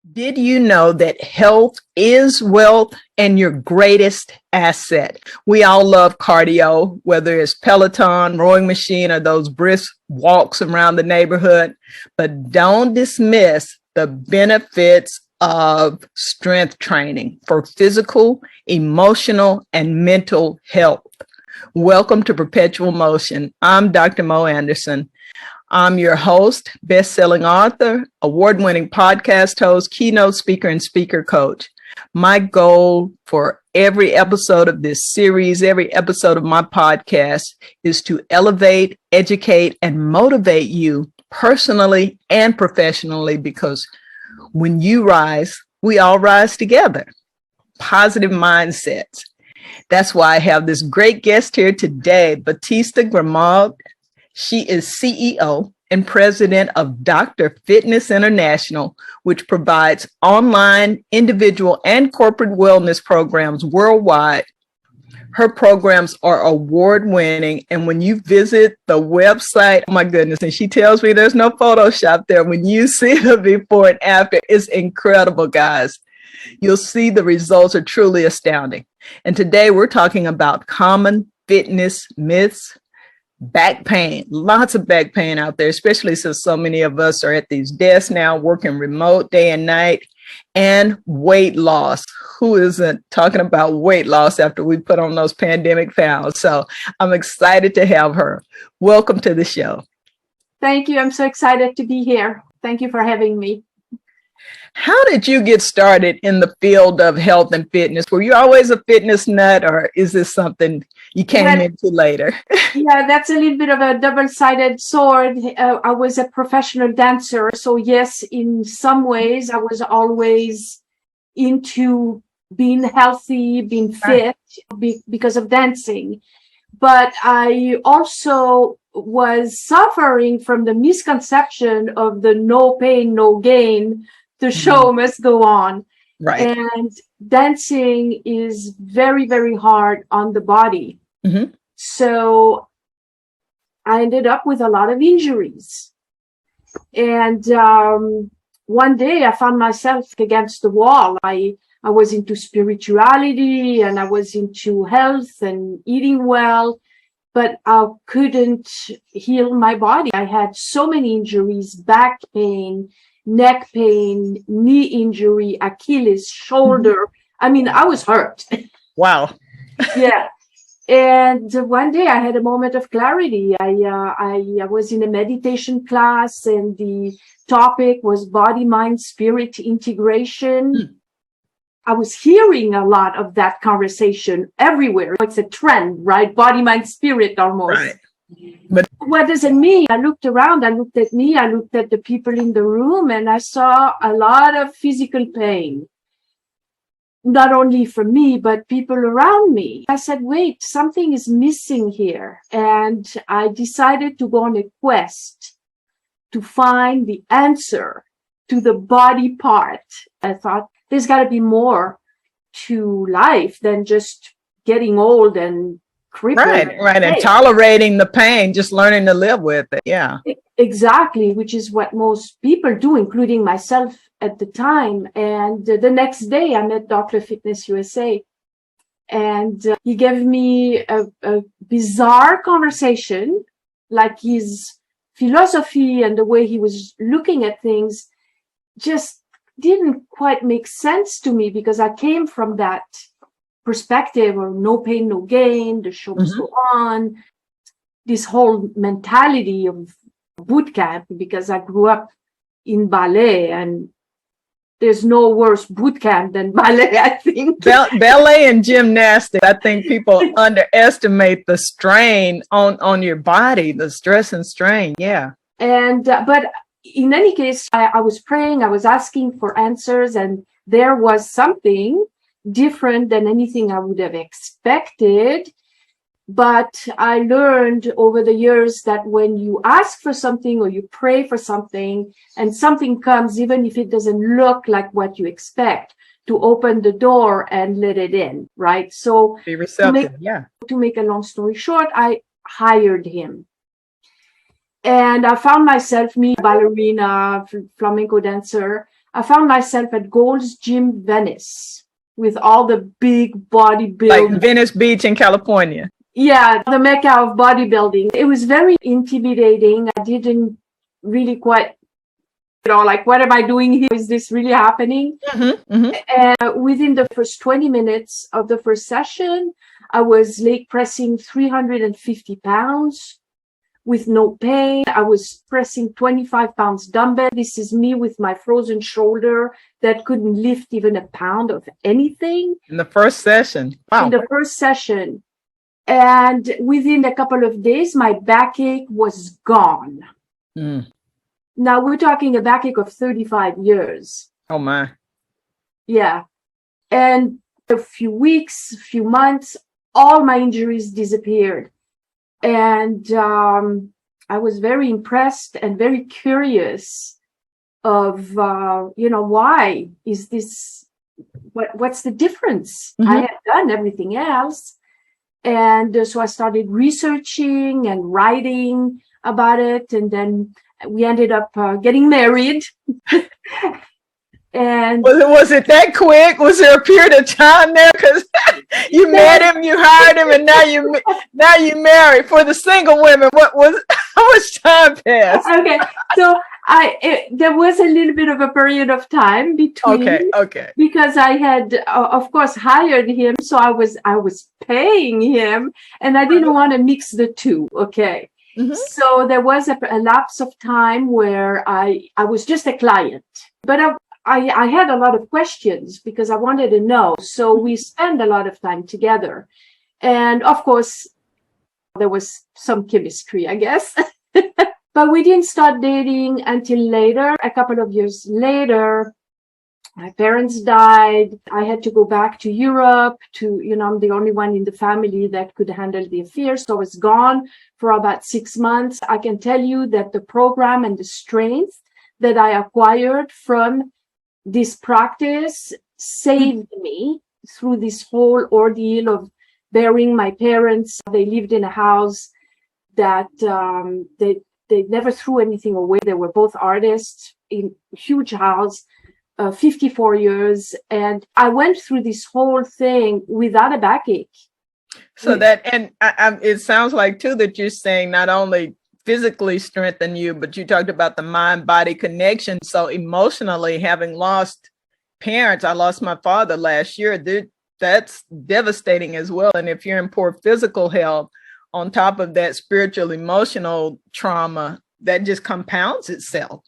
Did you know that health is wealth and your greatest asset? We all love cardio, whether it's Peloton, rowing machine, or those brisk walks around the neighborhood. But don't dismiss the benefits of strength training for physical, emotional, and mental health. Welcome to Perpetual Motion. I'm Dr. Mo Anderson. I'm your host, best-selling author, award-winning podcast host, keynote speaker, and speaker coach. My goal for every episode of this series, every episode of my podcast, is to elevate, educate, and motivate you personally and professionally, because when you rise, we all rise together. Positive mindsets. That's why I have this great guest here today, Batista Gremaud. She is CEO and president of Dr. Fitness International, which provides online, individual, and corporate wellness programs worldwide. Her programs are award-winning, and when you visit the website, oh my goodness, and she tells me there's no Photoshop there. When you see the before and after, it's incredible, guys. You'll see the results are truly astounding. And today we're talking about common fitness myths. Back pain, lots of back pain out there, especially since so many of us are at these desks now, working remote day and night, and weight loss. Who isn't talking about weight loss after we put on those pandemic pounds? So I'm excited to have her. Welcome to the show. Thank you. I'm so excited to be here. Thank you for having me. How did you get started in the field of health and fitness? Were you always a fitness nut, or is this something you came into later? Yeah, that's a little bit of a double-sided sword. I was a professional dancer. So yes, in some ways, I was always into being healthy, being fit because of dancing. But I also was suffering from the misconception of the no pain, no gain. The show must go on. Right. And dancing is very, very hard on the body. Mm-hmm. So I ended up with a lot of injuries. And one day I found myself against the wall. I was into spirituality and I was into health and eating well, but I couldn't heal my body. I had so many injuries: back pain, neck pain, knee injury, Achilles, shoulder. I mean, I was hurt. Wow. Yeah. And one day I had a moment of clarity. I was in a meditation class and the topic was body, mind, spirit integration. I was hearing a lot of that conversation everywhere. It's a trend, right? Body, mind, spirit almost. Right. But what does it mean? I looked around, I looked at me, I looked at the people in the room, and I saw a lot of physical pain. Not only for me, but people around me. I said, wait, something is missing here. And I decided to go on a quest to find the answer to the body part. I thought there's got to be more to life than just getting old and crippled. Right. And tolerating the pain, just learning to live with it. Yeah. Exactly, which is what most people do, including myself at the time. And the next day I met Dr. Fitness USA, and he gave me a bizarre conversation. Like his philosophy and the way he was looking at things just didn't quite make sense to me, because I came from that perspective of no pain, no gain, the show must go on, this whole mentality of boot camp, because I grew up in ballet, and there's no worse boot camp than ballet, I think. Ballet and gymnastics, I think people underestimate the strain on your body, the stress and strain. Yeah. And but in any case, I was praying, I was asking for answers, and there was something different than anything I would have expected. But I learned over the years that when you ask for something or you pray for something and something comes, even if it doesn't look like what you expect, to open the door and let it in, right? So be receptive. To make a long story short, I hired him. And I found myself, me, ballerina, flamenco dancer, I found myself at Gold's Gym Venice with all the big bodybuilders. Like Venice Beach in California. Yeah, the mecca of bodybuilding. It was very intimidating. I didn't really quite, like, what am I doing here? Is this really happening? And within the first 20 minutes of the first session, I was leg pressing 350 pounds with no pain. I was pressing 25 pounds dumbbell. This is me with my frozen shoulder that couldn't lift even a pound of anything. In the first session. Wow. In the first session. And within a couple of days, my backache was gone. Now we're talking a backache of 35 years. Oh my. Yeah. And a few weeks, few months, all my injuries disappeared. And I was very impressed and very curious of, why is this, what's the difference? I had done everything else. And so I started researching and writing about it. And then we ended up getting married. And was it that quick? Was there a period of time there? Because you met him, you hired him, and now you married. For the single women, how much time passed? Okay, so there was a little bit of a period of time between. Okay. Because I had, of course, hired him, so I was paying him, and I didn't want to mix the two. Okay. So there was a lapse of time where I was just a client, but I had a lot of questions because I wanted to know. So we spent a lot of time together. And of course, there was some chemistry, I guess. But we didn't start dating until later. A couple of years later, my parents died. I had to go back to Europe I'm the only one in the family that could handle the affairs. So I was gone for about 6 months. I can tell you that the program and the strength that I acquired from this practice saved me through this whole ordeal of burying my parents. They lived in a house that they never threw anything away. They were both artists in a huge house, 54 years. And I went through this whole thing without a backache. So it sounds like too that you're saying not only physically strengthen you, but you talked about the mind-body connection. So emotionally, having lost parents, I lost my father last year. That's devastating as well. And if you're in poor physical health, on top of that spiritual, emotional trauma, that just compounds itself.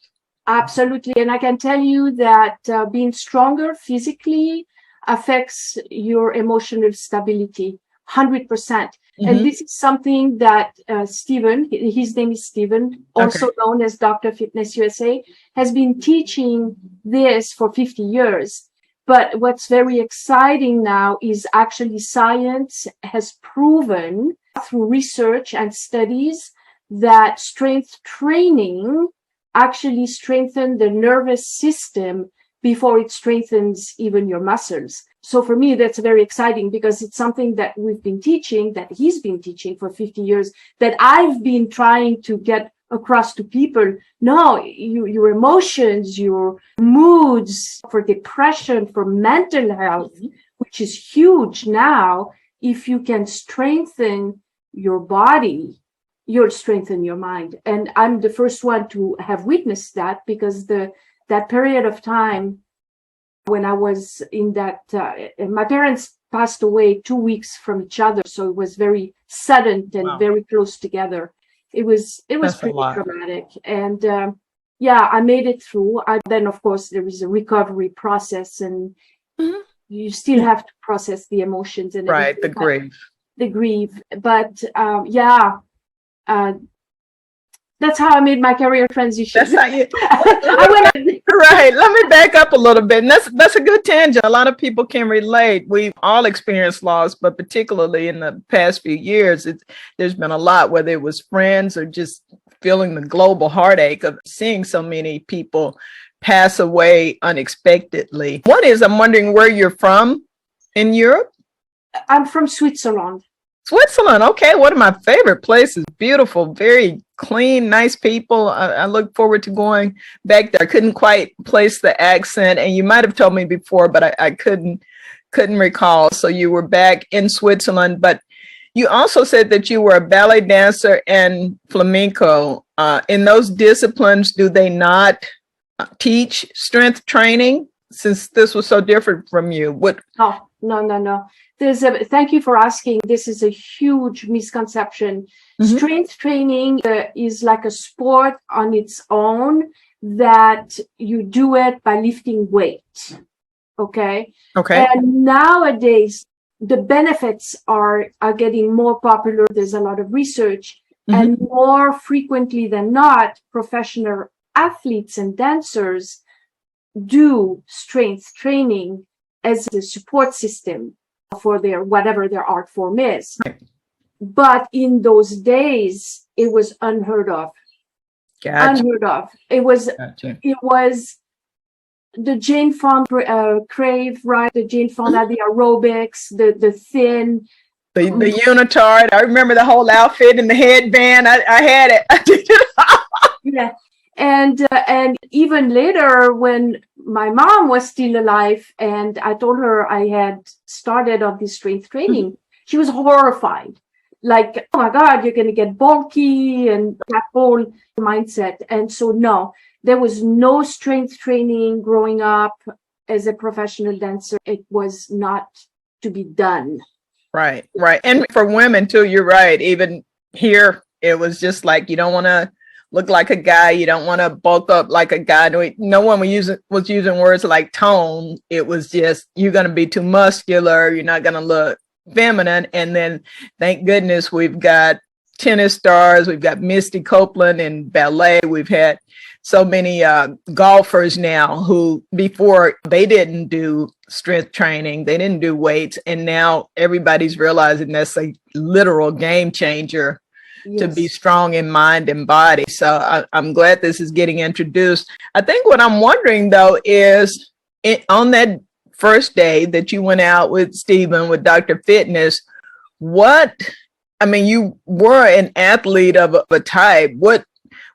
Absolutely. And I can tell you that being stronger physically affects your emotional stability 100%. And this is something that Stephen, his name is Stephen, also known as Dr. Fitness USA, has been teaching this for 50 years. But what's very exciting now is actually science has proven through research and studies that strength training actually strengthens the nervous system before it strengthens even your muscles. So for me, that's very exciting because it's something that we've been teaching, that he's been teaching for 50 years, that I've been trying to get across to people. No, your emotions, your moods, for depression, for mental health, which is huge now. If you can strengthen your body, you'll strengthen your mind. And I'm the first one to have witnessed that because that period of time when I was in that, my parents passed away 2 weeks from each other. So it was very sudden and very close together. It was pretty traumatic. And I made it through. Then, of course, there is a recovery process and you still have to process the emotions and the grief. But that's how I made my career transition. That's how you. Right. Let me back up a little bit. And that's a good tangent. A lot of people can relate. We've all experienced loss, but particularly in the past few years, there's been a lot, whether it was friends or just feeling the global heartache of seeing so many people pass away unexpectedly. I'm wondering where you're from in Europe. I'm from Switzerland. Switzerland. Okay, one of my favorite places. Beautiful, very clean, nice people. I look forward to going back there. I couldn't quite place the accent, and you might have told me before, but I couldn't recall. So you were back in Switzerland, but you also said that you were a ballet dancer and flamenco. In those disciplines, do they not teach strength training? Since this was so different from you, what? Oh, no. Thank you for asking. This is a huge misconception. Mhm. Strength training is like a sport on its own that you do it by lifting weight. Okay. Okay. And nowadays, the benefits are getting more popular. There's a lot of research, and more frequently than not, professional athletes and dancers do strength training as a support system for their whatever their art form is. Right. But in those days, it was unheard of. Gotcha. Unheard of. It was the Jane Fonda crave, right? The Jane Fonda, the aerobics, the thin. The unitard. I remember the whole outfit and the headband. I had it. Yeah. And even later, when my mom was still alive and I told her I had started on this strength training, she was horrified. Like, oh my God, you're going to get bulky, and that whole mindset. And so, no, there was no strength training growing up as a professional dancer. It was not to be done. Right. And for women too, you're right. Even here, it was just like, you don't want to look like a guy. You don't want to bulk up like a guy. No one was using words like tone. It was just, you're going to be too muscular. You're not going to look feminine. And then thank goodness we've got tennis stars. We've got Misty Copeland in ballet. We've had so many golfers now who before they didn't do strength training, they didn't do weights. And now everybody's realizing that's a literal game changer. Yes. To be strong in mind and body. So I'm glad this is getting introduced. I think what I'm wondering though is on that first day that you went out with Stephen, with Dr. Fitness, you were an athlete of a type. What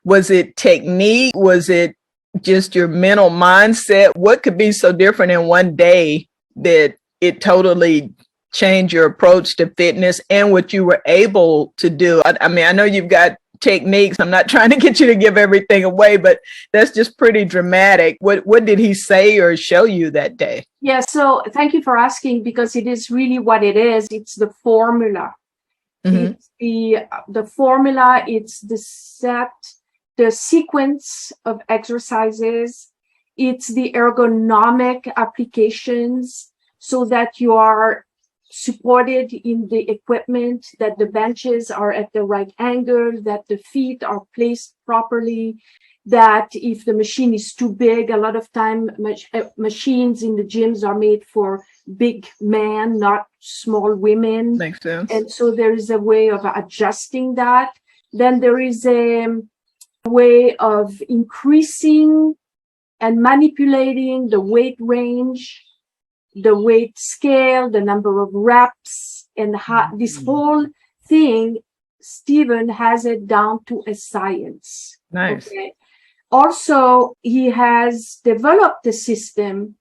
was it? Technique? Was it just your mental mindset? What could be so different in one day that it totally change your approach to fitness and what you were able to do? I know you've got techniques. I'm not trying to get you to give everything away, but that's just pretty dramatic. What did he say or show you that day? Yeah, so thank you for asking, because it is really what it is. It's the formula. Mm-hmm. It's the formula. It's the sequence of exercises. It's the ergonomic applications so that you are supported in the equipment, that the benches are at the right angle, that the feet are placed properly, that if the machine is too big, a lot of time machines in the gyms are made for big men, not small women. Makes sense. And so there is a way of adjusting that. Then there is a way of increasing and manipulating the weight range, the weight scale, the number of reps, and this whole thing, Stephen has it down to a science. Nice. Okay? Also, he has developed the system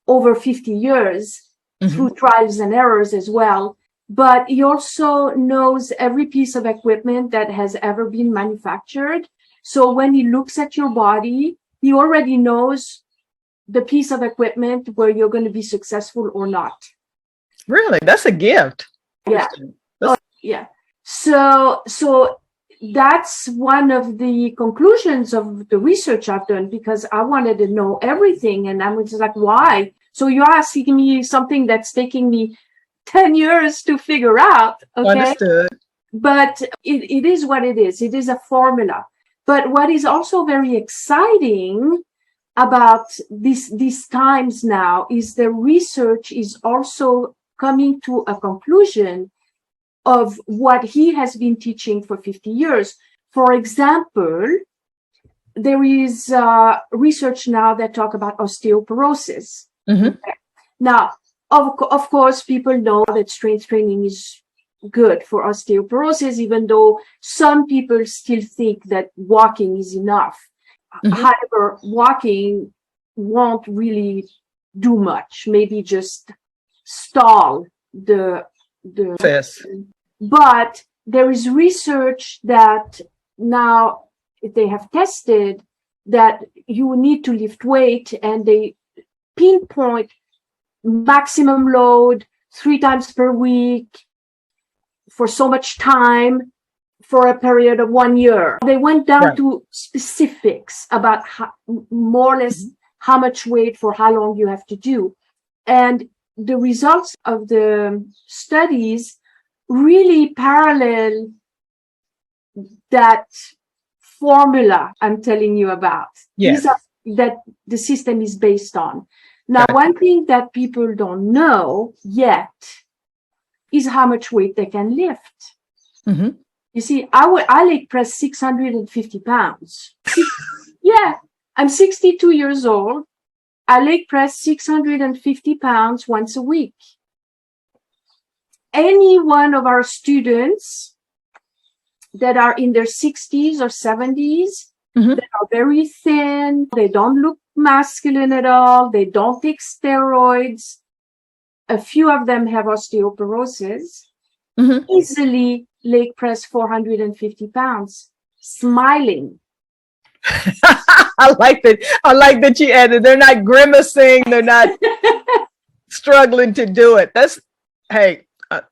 over 50 years through trials and errors as well. But he also knows every piece of equipment that has ever been manufactured. So when he looks at your body, he already knows the piece of equipment where you're going to be successful or not. Really? That's a gift. Yeah. Yeah. So that's one of the conclusions of the research I've done, because I wanted to know everything. And I was just like, why? So you're asking me something that's taking me 10 years to figure out. Okay. Understood. But it is what it is. It is a formula. But what is also very exciting about these times now is the research is also coming to a conclusion of what he has been teaching for 50 years. For example, there is research now that talk about osteoporosis. Okay. Now, of course, people know that strength training is good for osteoporosis, even though some people still think that walking is enough. However, walking won't really do much, maybe just stall the Yes. but there is research that now they have tested that you need to lift weight, and they pinpoint maximum load 3 times per week for so much time for a period of 1 year. They went down to specifics about more or less how much weight for how long you have to do. And the results of the studies really parallel that formula I'm telling you about. Yes. These are that the system is based on. Now, one thing that people don't know yet is how much weight they can lift. You see, I leg press 650 pounds. Yeah, I'm 62 years old. I leg press 650 pounds once a week. Any one of our students that are in their 60s or 70s, that are very thin, they don't look masculine at all, they don't take steroids, a few of them have osteoporosis, easily leg press 450 pounds, smiling. I like that. I like that you added. They're not grimacing. They're not struggling to do it. That's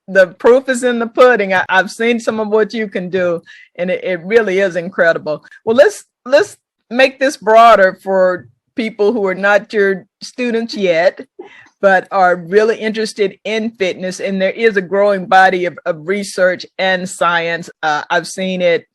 the proof is in the pudding. I've seen some of what you can do, and it really is incredible. Well, let's make this broader for people who are not your students yet, but are really interested in fitness. And there is a growing body of research and science. I've seen it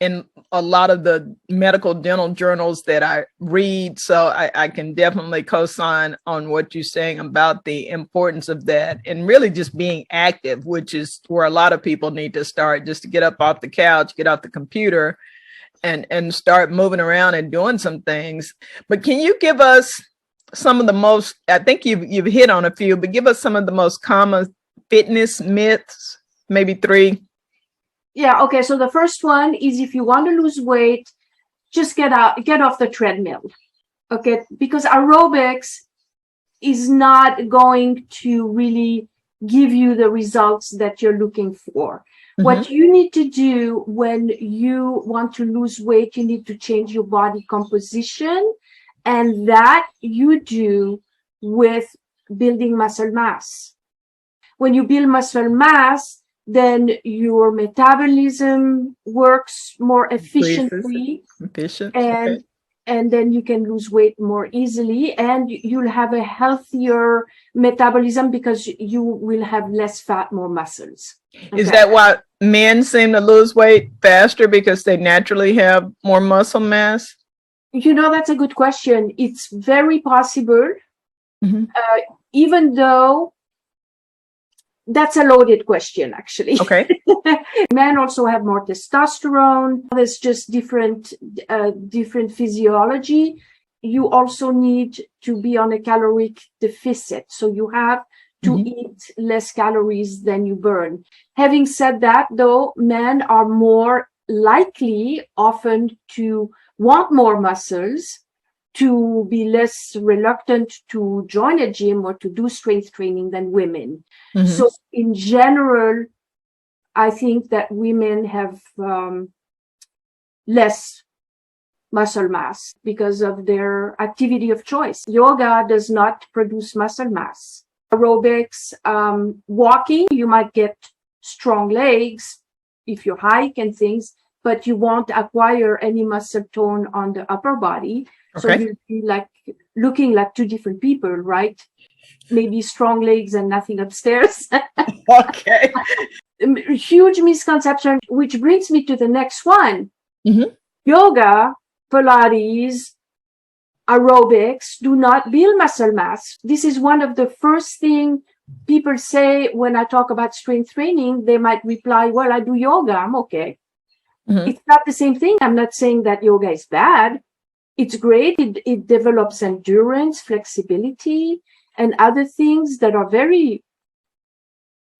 in a lot of the medical dental journals that I read. So I can definitely co-sign on what you're saying about the importance of that, and really just being active, which is where a lot of people need to start, just to get up off the couch, get off the computer and start moving around and doing some things. But can you give us some of the most, I think you've hit on a few, but give us some of the most common fitness myths, maybe 3. Yeah, okay. So the first one is, if you want to lose weight, just get off the treadmill. Okay, because aerobics is not going to really give you the results that you're looking for. What you need to do when you want to lose weight, you need to change your body composition, and that you do with building muscle mass. When you build muscle mass, then your metabolism works more efficiently, and then you can lose weight more easily, and you'll have a healthier metabolism because you will have less fat, more muscles. Okay. Is that why men seem to lose weight faster, because they naturally have more muscle mass? You know, that's a good question. It's very possible, even though that's a loaded question, actually. Okay. Men also have more testosterone. There's just different physiology. You also need to be on a caloric deficit. So you have to eat less calories than you burn. Having said that, though, men are more likely often to want more muscles, to be less reluctant to join a gym or to do strength training than women. So in general, I think that women have less muscle mass because of their activity of choice. Yoga does not produce muscle mass. Aerobics, walking, you might get strong legs if you hike and things, but you won't acquire any muscle tone on the upper body. So you'll be like looking like 2 different people, right? Maybe strong legs and nothing upstairs. Okay. Huge misconception, which brings me to the next one. Yoga, Pilates, aerobics do not build muscle mass. This is one of the first thing people say when I talk about strength training. They might reply, well, I do yoga, I'm okay. It's not the same thing. I'm not saying that yoga is bad. It's great. It develops endurance, flexibility, and other things that are very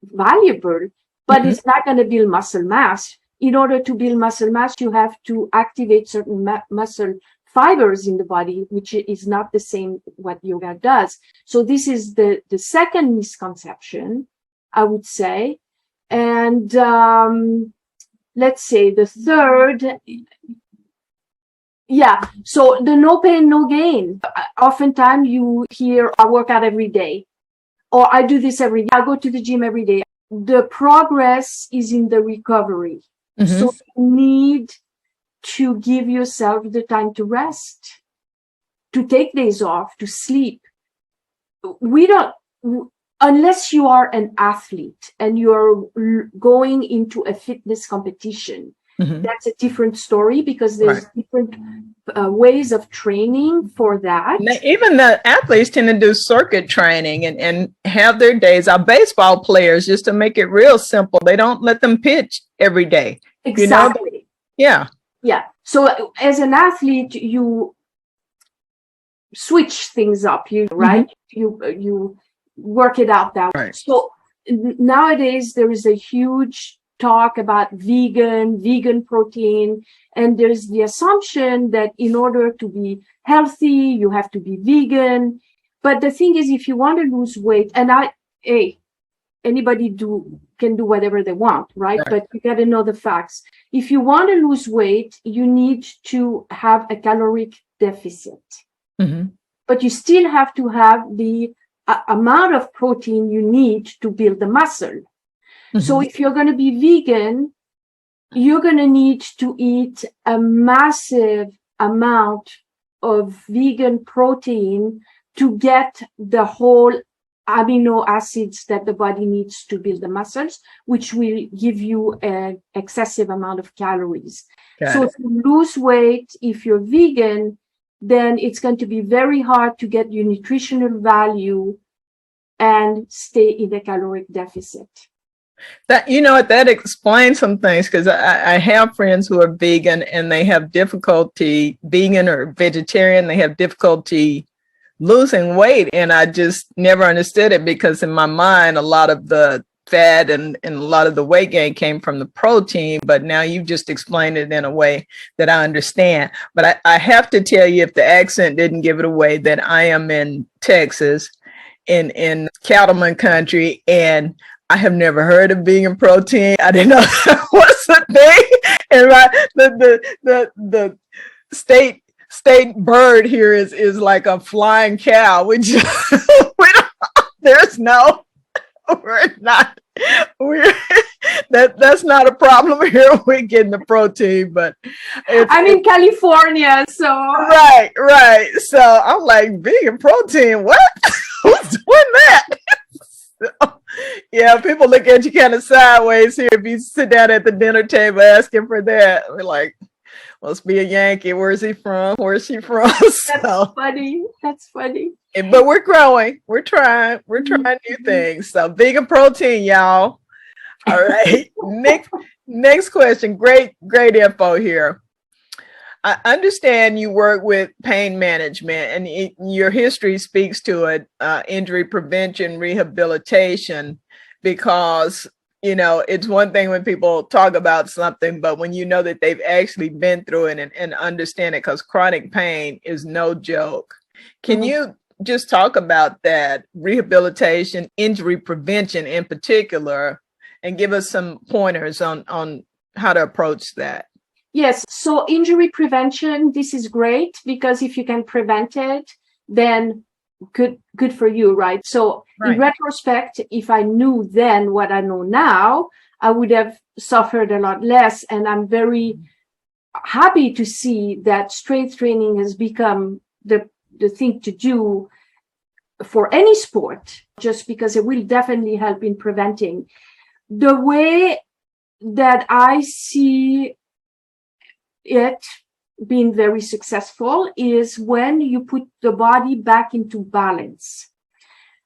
valuable. but it's not going to build muscle mass. In order to build muscle mass, you have to activate certain muscle fibers in the body, which is not the same what yoga does. So this is the second misconception, I would say. And let's say the third, so the no pain, no gain. Oftentimes you hear, I work out every day, or I do this every day, I go to the gym every day. The progress is in the recovery. So you need to give yourself the time to rest, to take days off, to sleep. Unless you are an athlete and you're going into a fitness competition, that's a different story, because there's different ways of training for that. Now, even the athletes tend to do circuit training and have their days. Our baseball players, just to make it real simple, they don't let them pitch every day. Exactly. Yeah. So as an athlete, you switch things up, right? You work it out that way. So nowadays there is a huge talk about vegan protein, and there's the assumption that in order to be healthy, you have to be vegan. But the thing is, if you want to lose weight, and anybody can do whatever they want, right? But you got to know the facts. If you want to lose weight, you need to have a caloric deficit, but you still have to have the amount of protein you need to build the muscle. So if you're going to be vegan, you're going to need to eat a massive amount of vegan protein to get the whole amino acids that the body needs to build the muscles, which will give you an excessive amount of calories. So to lose weight, if you're vegan, then it's going to be very hard to get your nutritional value and stay in a caloric deficit. That, that explains some things, because I have friends who are vegan and they have difficulty, vegan or vegetarian, they have difficulty losing weight. And I just never understood it, because in my mind, a lot of the fat and a lot of the weight gain came from the protein. But now you've just explained it in a way that I understand. But I have to tell you, if the accent didn't give it away, that I am in Texas, in cattleman country, and I have never heard of vegan protein. I didn't know that was a thing. And the state bird here is like a flying cow. Which that's not a problem here. We're getting the protein, but I'm in California, so right. So I'm like, vegan protein, what? Who's doing that? Yeah, people look at you kind of sideways here if you sit down at the dinner table asking for that. We're like, must be a Yankee. Where's he from? Where's she from? Funny. That's funny. But we're growing. We're trying new things. So vegan protein, y'all. All right. Next question. Great info here. I understand you work with pain management, and your history speaks to it, injury prevention, rehabilitation, because, it's one thing when people talk about something, but when you know that they've actually been through it and understand it, because chronic pain is no joke. Can you just talk about that, rehabilitation, injury prevention in particular, and give us some pointers on how to approach that? Yes. So injury prevention, this is great, because if you can prevent it, then good for you, right? So in retrospect, if I knew then what I know now, I would have suffered a lot less. And I'm very happy to see that strength training has become the thing to do for any sport, just because it will definitely help in preventing. The way that I see it being very successful is when you put the body back into balance.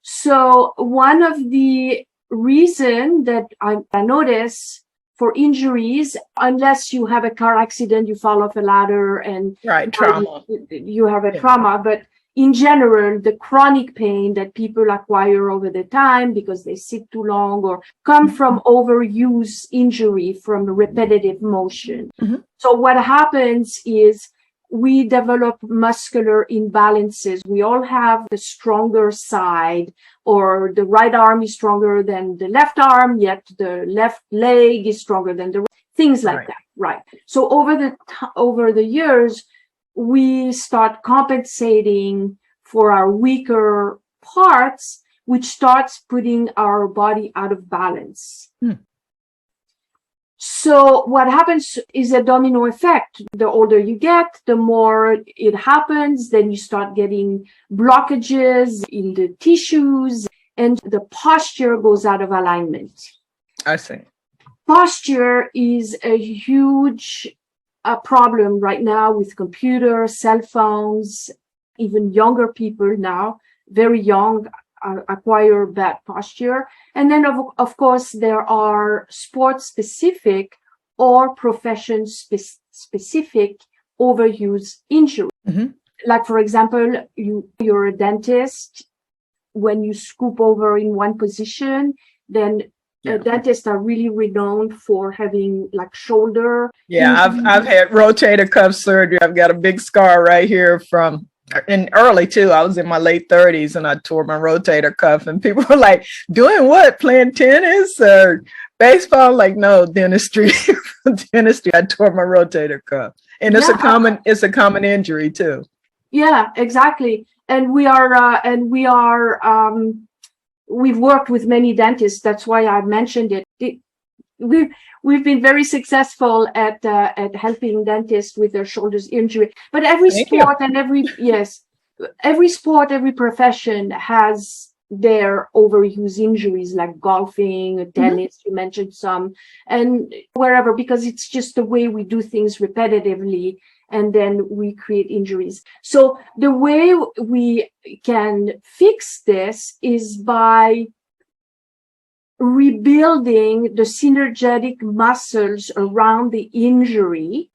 So one of the reasons that I notice for injuries, unless you have a car accident, you fall off a ladder and trauma, you have a trauma, but in general, the chronic pain that people acquire over the time because they sit too long or come from overuse injury from repetitive motion. Mm-hmm. So what happens is we develop muscular imbalances. We all have the stronger side, or the right arm is stronger than the left arm, yet the left leg is stronger than the right. Things like that, right? So over the years, we start compensating for our weaker parts, which starts putting our body out of balance. So what happens is a domino effect. The older you get, the more it happens. Then you start getting blockages in the tissues, and the posture goes out of alignment. I see. Posture is a huge problem right now with computers, cell phones. Even younger people now, very young, acquire bad posture. And then, of course, there are sport-specific or profession-specific overuse injury. Mm-hmm. Like, for example, you're a dentist. When you scoop over in one position, then dentists are really renowned for having like shoulder. Yeah, I've had rotator cuff surgery. I've got a big scar right here from in early too. I was in my late 30s and I tore my rotator cuff, and people were like, doing what? Playing tennis or baseball? Like, no, dentistry. Dentistry. I tore my rotator cuff. And it's a common injury too. Yeah, exactly. And we've worked with many dentists. That's why I mentioned it. We've been very successful at helping dentists with their shoulders injury. But every sport and every profession has their overuse injuries, like golfing, tennis. You mentioned some, and wherever, because it's just the way we do things repetitively, and then we create injuries. So the way we can fix this is by rebuilding the synergetic muscles around the injury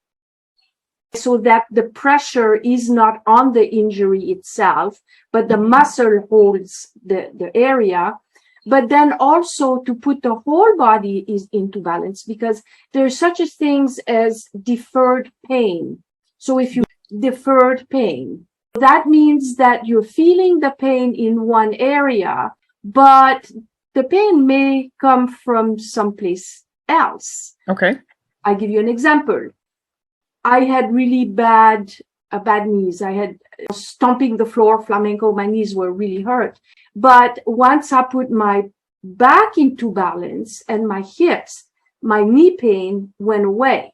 so that the pressure is not on the injury itself, but the muscle holds the area. But then also to put the whole body into balance, because there's such a things as deferred pain. So if you deferred pain, that means that you're feeling the pain in one area, but the pain may come from someplace else. Okay. I give you an example. I had really bad knees. I had stomping the floor, flamenco, my knees were really hurt. But once I put my back into balance and my hips, my knee pain went away.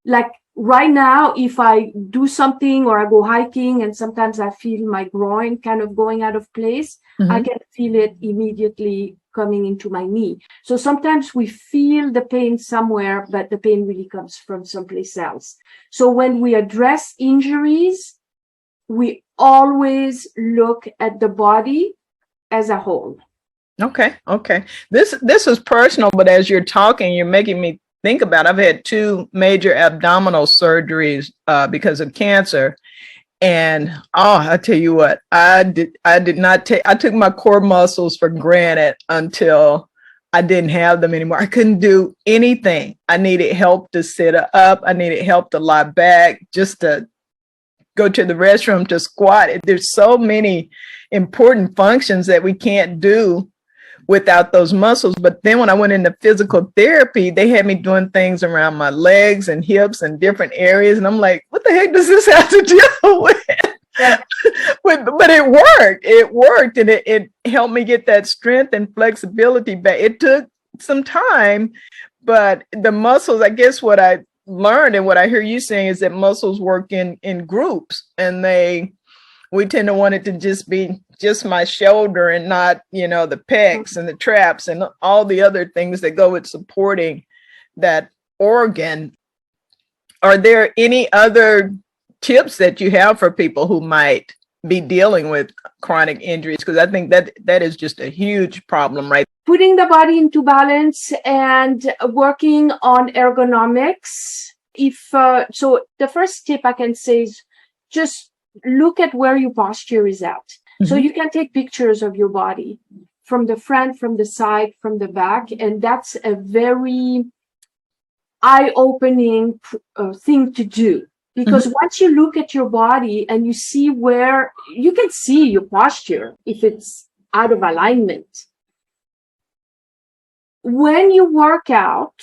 Like right now, if I do something or I go hiking and sometimes I feel my groin kind of going out of place, I can feel it immediately coming into my knee. So sometimes we feel the pain somewhere, but the pain really comes from someplace else. So when we address injuries, we always look at the body as a whole. Okay. This is personal, but as you're talking, you're making me think about, I've had 2 major abdominal surgeries because of cancer. And I tell you what, I took my core muscles for granted until I didn't have them anymore. I couldn't do anything. I needed help to sit up. I needed help to lie back, just to go to the restroom, to squat. There's so many important functions that we can't do without those muscles. But then when I went into physical therapy, they had me doing things around my legs and hips and different areas. And I'm like, what the heck does this have to deal with? Yeah. But it worked. And it helped me get that strength and flexibility back. It took some time, but the muscles, I guess what I learned and what I hear you saying is that muscles work in groups, and we tend to want it to just be just my shoulder and not, the pecs and the traps and all the other things that go with supporting that organ. Are there any other tips that you have for people who might be dealing with chronic injuries? Because I think that is just a huge problem, right? Putting the body into balance and working on ergonomics. So the first tip I can say is just look at where your posture is at. So Mhm. you can take pictures of your body from the front, from the side, from the back. And that's a very eye-opening thing to do. Because once you look at your body and you see where you can see your posture, if it's out of alignment. When you work out,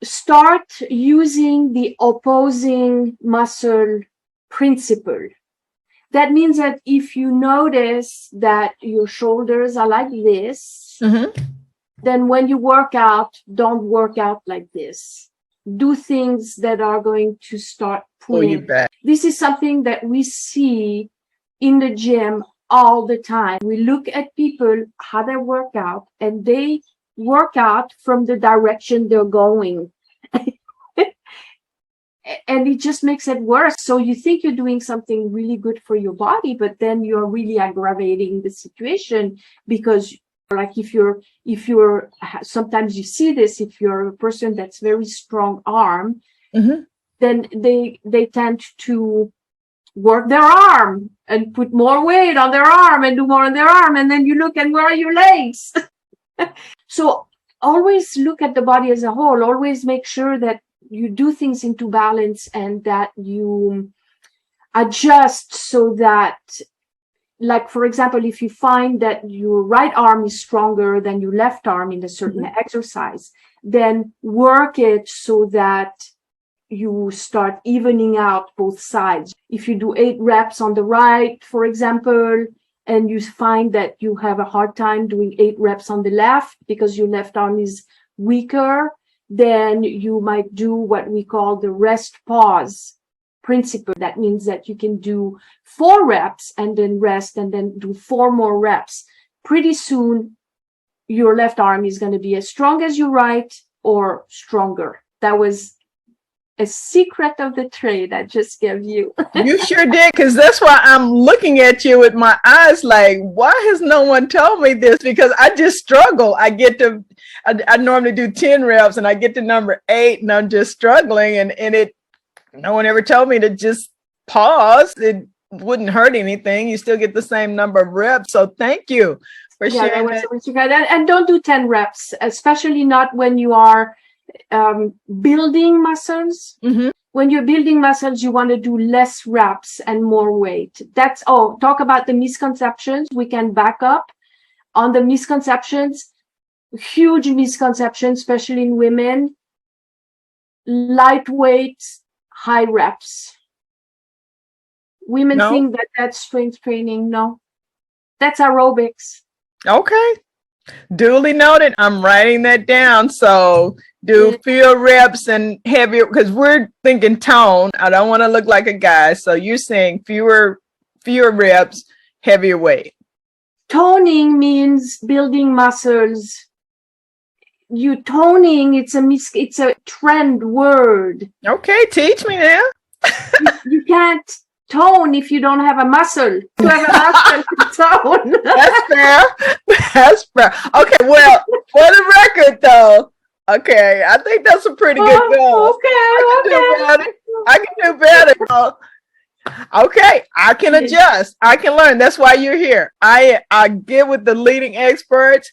start using the opposing muscle principle. That means that if you notice that your shoulders are like this, then when you work out, don't work out like this. Do things that are going to start Pull you pulling. back. This is something that we see in the gym all the time. We look at people, how they work out, and they work out from the direction they're going. And it just makes it worse. So you think you're doing something really good for your body, but then you're really aggravating the situation, because like if you're sometimes you see this, if you're a person that's very strong arm, then they tend to work their arm and put more weight on their arm and do more on their arm, and then you look and where are your legs? So always look at the body as a whole. Always make sure that you do things into balance and that you adjust so that, like, for example, if you find that your right arm is stronger than your left arm in a certain exercise, then work it so that you start evening out both sides. If you do 8 reps on the right, for example, and you find that you have a hard time doing 8 reps on the left because your left arm is weaker, then you might do what we call the rest pause principle. That means that you can do 4 reps and then rest and then do 4 more reps. Pretty soon, your left arm is going to be as strong as your right or stronger. That was a secret of the trade I just gave you. You sure did, because that's why I'm looking at you with my eyes like, why has no one told me this? Because I just struggle. I normally do 10 reps and I get to number 8 and I'm just struggling, and no one ever told me to just pause. It wouldn't hurt anything. You still get the same number of reps. So thank you for sharing that. And don't do 10 reps, especially not when you are building muscles. When you're building muscles, you want to do less reps and more weight. Talk about the misconceptions. We can back up on the misconceptions. Huge misconceptions, especially in women. Lightweight, high reps. Women think that that's strength training. No, that's aerobics. Okay. Duly noted. I'm writing that down. So do fewer reps and heavier, because we're thinking tone. I don't want to look like a guy. So you're saying fewer reps, heavier weight. Toning means building muscles. Toning, it's a trend word. Okay, teach me now. You can't tone if you don't have a muscle. You have a muscle to tone. That's fair. Okay, well, for the record though, okay, I think that's a pretty good goal. Okay. I can do better. Okay, I can adjust. I can learn. That's why you're here. I get with the leading experts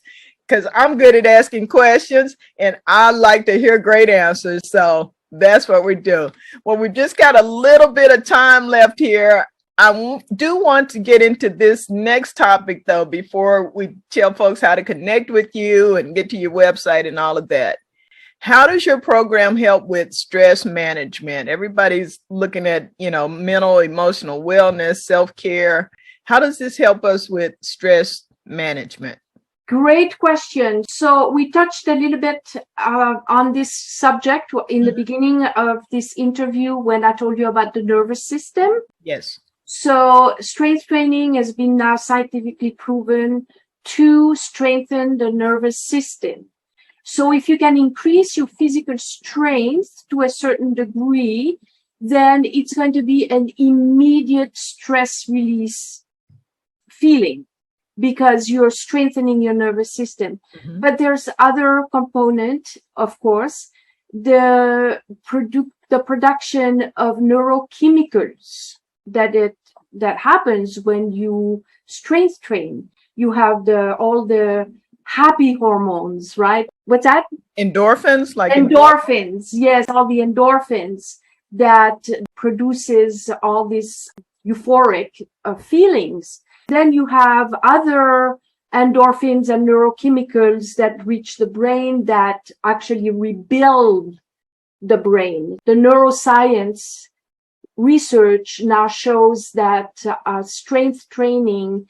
because I'm good at asking questions and I like to hear great answers. So that's what we do. Well, we've just got a little bit of time left here. I do want to get into this next topic, though, before we tell folks how to connect with you and get to your website and all of that. How does your program help with stress management? Everybody's looking at, mental, emotional wellness, self-care. How does this help us with stress management? Great question. So we touched a little bit on this subject in the beginning of this interview when I told you about the nervous system. Yes. So strength training has been now scientifically proven to strengthen the nervous system. So if you can increase your physical strength to a certain degree, then it's going to be an immediate stress release feeling, because you're strengthening your nervous system. But there's other component, of course, the production of neurochemicals that happens when you strength train. You have all the happy hormones, right? What's that? Endorphins, like Endorphins. Yes, all the endorphins that produces all these euphoric feelings. Then you have other endorphins and neurochemicals that reach the brain that actually rebuild the brain. The neuroscience research now shows that strength training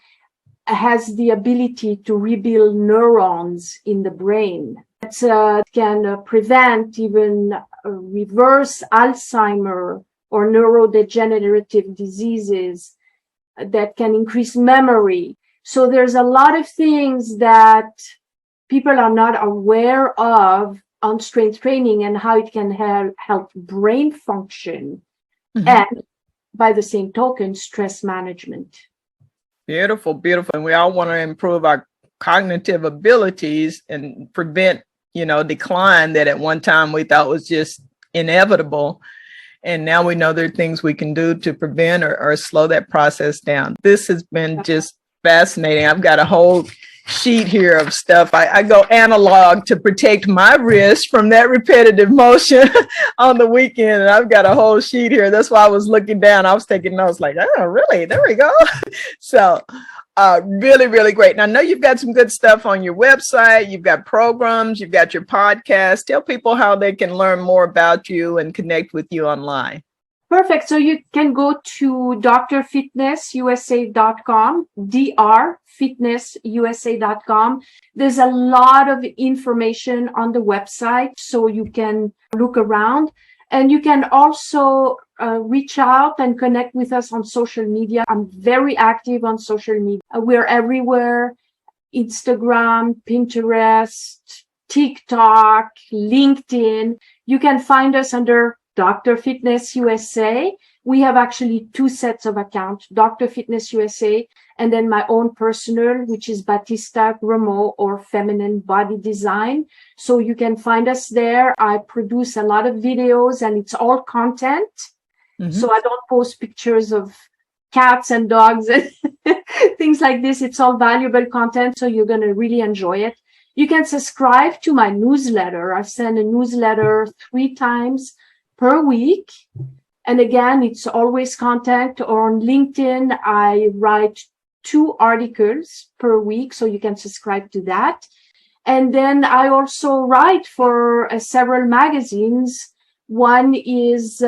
has the ability to rebuild neurons in the brain. It can prevent, even reverse Alzheimer or neurodegenerative diseases, that can increase memory. So there's a lot of things that people are not aware of on strength training and how it can help brain function. Mm-hmm. And by the same token, stress management. Beautiful, beautiful. And we all want to improve our cognitive abilities and prevent, decline that at one time we thought was just inevitable. And now we know there are things we can do to prevent or slow that process down. This has been just fascinating. I've got a whole sheet here of stuff. I go analog to protect my wrist from that repetitive motion on the weekend. And I've got a whole sheet here. That's why I was looking down. I was taking notes like, oh, really? There we go. So really, really great. And I know you've got some good stuff on your website. You've got programs. You've got your podcast. Tell people how they can learn more about you and connect with you online. Perfect. So you can go to drfitnessusa.com, drfitnessusa.com. There's a lot of information on the website, so you can look around. And you can also reach out and connect with us on social media. I'm very active on social media. We're everywhere: Instagram, Pinterest, TikTok, LinkedIn. You can find us under Dr. Fitness USA. We have actually two sets of accounts, Dr. Fitness USA, and then my own personal, which is Batista Gremaud, or Feminine Body Design. So you can find us there. I produce a lot of videos and it's all content. Mm-hmm. So I don't post pictures of cats and dogs and things like this. It's all valuable content. So you're going to really enjoy it. You can subscribe to my newsletter. I send a newsletter 3 times per week. And again, it's always content. Or on LinkedIn, I write 2 articles per week, so you can subscribe to that. And then I also write for several magazines. One is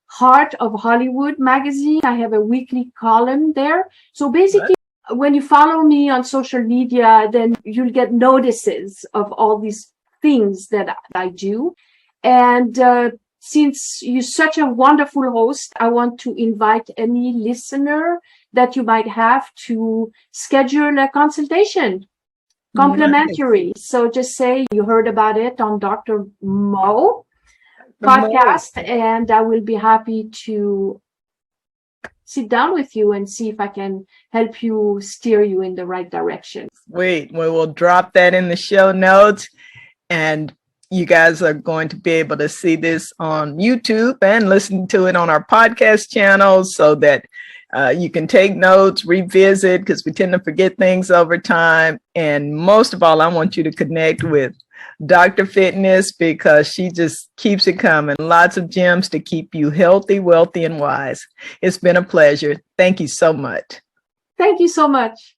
Heart of Hollywood magazine. I have a weekly column there. So basically, when you follow me on social media, then you'll get notices of all these things that I do. And since you're such a wonderful host, I want to invite any listener that you might have to schedule a consultation, complimentary. Nice. So just say you heard about it on Dr. Mo podcast, and I will be happy to sit down with you and see if I can help you steer you in the right direction. Sweet. We will drop that in the show notes, and you guys are going to be able to see this on YouTube and listen to it on our podcast channels, so that you can take notes, revisit, because we tend to forget things over time. And most of all, I want you to connect with Dr. Fitness, because she just keeps it coming. Lots of gems to keep you healthy, wealthy, and wise. It's been a pleasure. Thank you so much. Thank you so much.